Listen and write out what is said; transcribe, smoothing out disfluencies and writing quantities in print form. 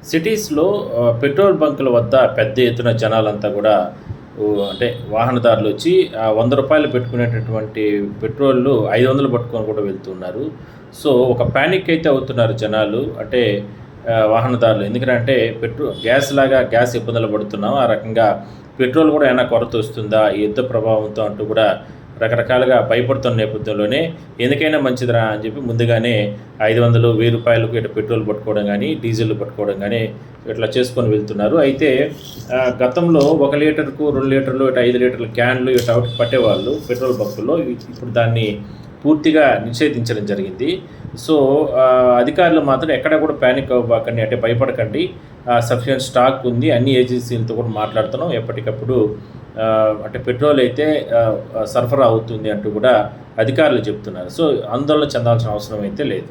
సిటీస్‌లో పెట్రోల్ బంకుల వద్ద పెద్ద ఎత్తున జనాలంతా గూడా అంటే వాహనదారులొచ్చి రూ. 100 పెట్టుకునేటటువంటి పెట్రోల్‌లు 500 పట్టుకొని కూడా వెళ్తున్నారు. సో, ఒక పానిక్ అయితే అవుతున్నారు జనాలు. అంటే వాహనదారులు. ఎందుకంటే గ్యాస్ ఇబ్బందులు పడుతున్నాం. ఆ రకంగా పెట్రోల్ కూడా ఏమైనా కొరతొస్తుందా? ఈ యుద్ధ ప్రభావంతో అంటూ కూడా రకరకాలుగా భయపడుతున్న నేపథ్యంలోనే ఎందుకైనా మంచిదిరా అని చెప్పి ముందుగానే 500, రూ. 1000 ఇట్లా పెట్రోల్ పట్టుకోవడం గానీ, డీజిల్ పట్టుకోవడం గానీ ఇట్లా చేసుకొని వెళ్తున్నారు. అయితే గతంలో 1 లీటర్‌కు 2 లీటర్లు, ఇట్లా 5 లీటర్ల క్యాన్లు ఇట్లా పట్టేవాళ్ళు పెట్రోల్ బంకుల్లో. ఇప్పుడు దాన్ని పూర్తిగా నిషేధించడం జరిగింది. సో, అధికారులు మాత్రం ఎక్కడ కూడా పానిక్ అవ్వకండి, అంటే భయపడకండి. సఫిషియెంట్ స్టాక్ ఉంది. అన్ని ఏజెన్సీలతో కూడా మాట్లాడుతున్నాం. ఎప్పటికప్పుడు అంటే పెట్రోల్ అయితే సరఫరా అవుతుంది అంటూ కూడా అధికారులు చెప్తున్నారు. సో, ఆందోళన చెందాల్సిన అవసరం అయితే లేదు.